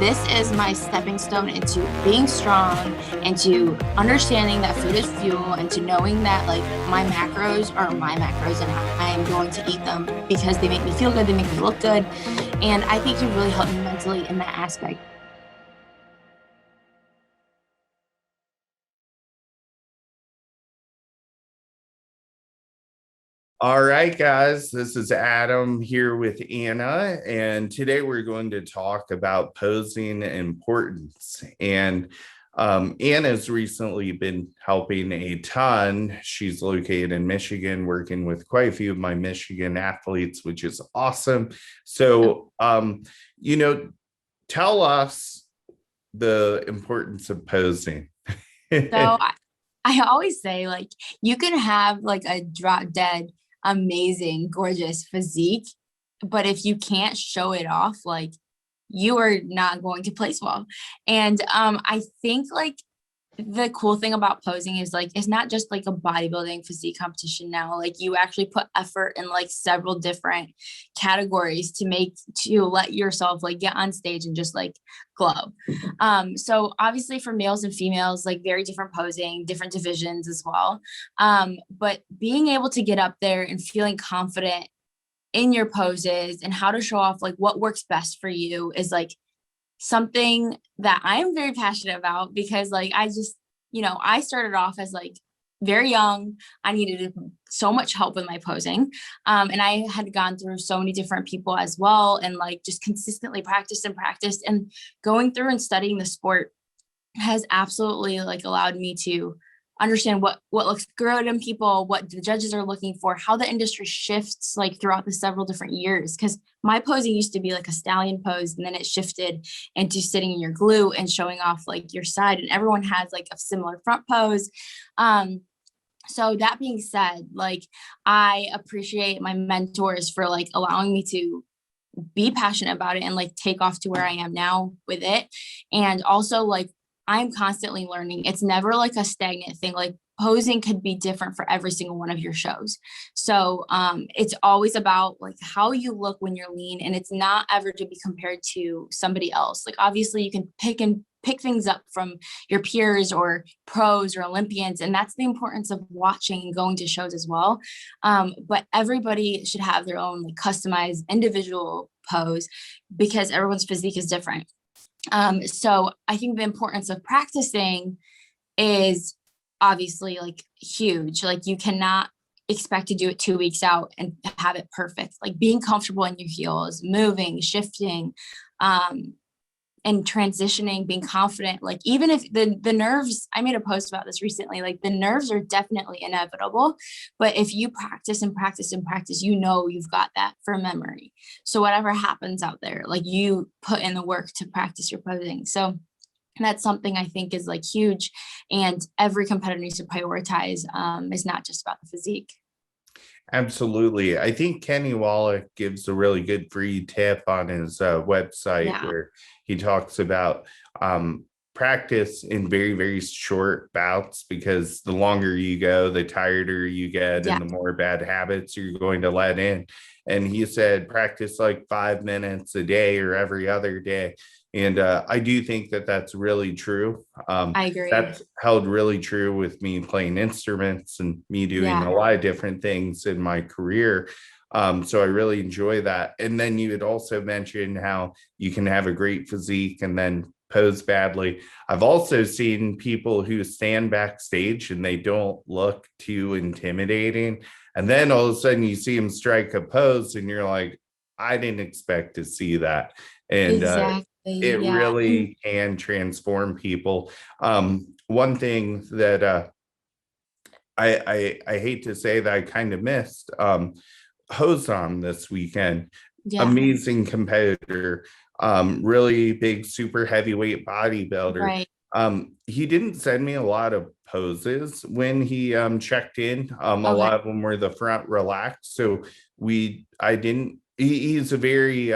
this is my stepping stone into being strong and to understanding that food is fuel and to knowing that like my macros are my macros and I am going to eat them because they make me feel good, they make me look good. And I think you really helped me mentally in that aspect. All right, guys, this is Adam here with Anna, and today we're going to talk about posing importance. And Anna's recently been helping a ton. She's located in Michigan, working with quite a few of my Michigan athletes, which is awesome. So, tell us the importance of posing. So I always say like you can have like a drop dead, amazing, gorgeous physique, but if you can't show it off, like you are not going to place well. And I think like the cool thing about posing is like it's not just like a bodybuilding physique competition now. Like you actually put effort in like several different categories to let yourself like get on stage and just like glow. So obviously for males and females, like very different posing, different divisions as well. But being able to get up there and feeling confident in your poses and how to show off like what works best for you is like something that I am very passionate about because like I just, I started off as like very young. I needed so much help with my posing. And I had gone through so many different people as well and like just consistently practiced and going through and studying the sport has absolutely like allowed me to understand what looks good in people, what the judges are looking for, how the industry shifts like throughout the several different years. Because my posing used to be like a stallion pose, and then it shifted into sitting in your glute and showing off like your side. And everyone has like a similar front pose. So that being said, like I appreciate my mentors for like allowing me to be passionate about it and like take off to where I am now with it. And also like I'm constantly learning. It's never like a stagnant thing. Like posing could be different for every single one of your shows. So it's always about like how you look when you're lean, and it's not ever to be compared to somebody else. Like obviously you can pick things up from your peers or pros or Olympians, and that's the importance of watching and going to shows as well. But everybody should have their own like customized individual pose because everyone's physique is different. So I think the importance of practicing is obviously like huge. Like you cannot expect to do it 2 weeks out and have it perfect. Like being comfortable in your heels, moving, shifting, and transitioning, being confident. Like even if the nerves, I made a post about this recently, like the nerves are definitely inevitable, but if you practice and practice and practice, you've got that for memory. So whatever happens out there, like you put in the work to practice your posing. So that's something I think is like huge, and every competitor needs to prioritize. Is not just about the physique. Absolutely. I think Kenny Wallach gives a really good free tip on his website Yeah. where he talks about practice in very, very short bouts, because the longer you go, the tireder you get Yeah. and the more bad habits you're going to let in. And he said practice like 5 minutes a day or every other day. And I do think that that's really true. I agree. That's held really true with me playing instruments and me doing Yeah. a lot of different things in my career. So I really enjoy that. And then you had also mentioned how you can have a great physique and then pose badly. I've also seen people who stand backstage and they don't look too intimidating. And then all of a sudden you see them strike a pose and you're like, I didn't expect to see that. And Exactly. it Yeah. really can transform people. One thing that I hate to say that I kind of missed, Hozon this weekend, Yeah. amazing competitor, really big, super heavyweight bodybuilder. Right. He didn't send me a lot of poses when he checked in. A Okay. lot of them were the front relaxed. So I didn't, he's a very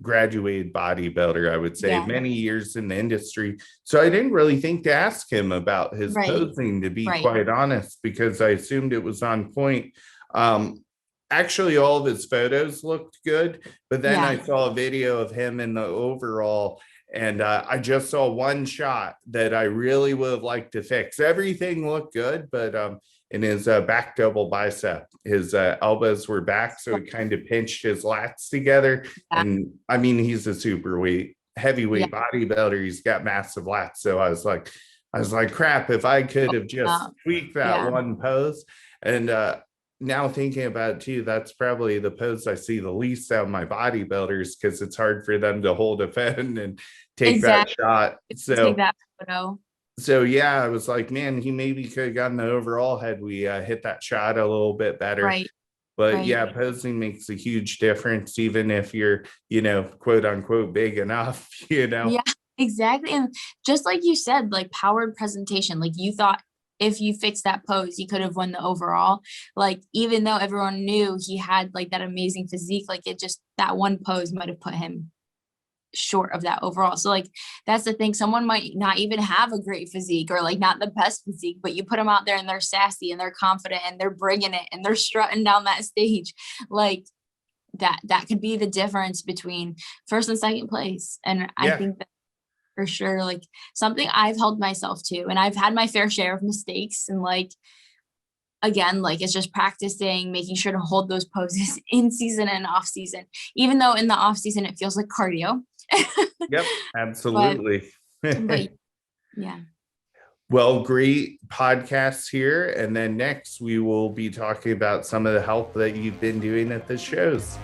graduated bodybuilder, I would say, Yeah. many years in the industry. So I didn't really think to ask him about his Right. posing, to be Right. quite honest, because I assumed it was on point. Um, actually all of his photos looked good, but then Yeah, I saw a video of him in the overall, and I just saw one shot that I really would have liked to fix. Everything looked good, but in his back double bicep, his elbows were back, so he kind of pinched his lats together. yeah, And I mean, he's a yeah, heavyweight bodybuilder. He's got massive lats, so I was like, crap, if I could have just tweaked that yeah, one pose. And now thinking about it too, that's probably the pose I see the least out of my bodybuilders because it's hard for them to hold a pen and take that exactly. shot. Take So, that photo. so yeah, I was like, man, he maybe could have gotten the overall had we hit that shot a little bit better. Right, But right. yeah, posing makes a huge difference, even if you're, quote unquote, big enough, Yeah, exactly. And just like you said, like powered presentation, like you thought if you fixed that pose, you could have won the overall. Like, even though everyone knew he had like that amazing physique, like it just that one pose might have put him short of that overall. So like that's the thing. Someone might not even have a great physique or like not the best physique, but you put them out there and they're sassy and they're confident and they're bringing it and they're strutting down that stage. Like that could be the difference between first and second place. And I yeah, think that for sure, like something I've held myself to, and I've had my fair share of mistakes. And like, again, like it's just practicing, making sure to hold those poses in season and off season, even though in the off season it feels like cardio. yep, but, absolutely. but yeah. Well, great podcasts here. And then next, we will be talking about some of the help that you've been doing at the shows.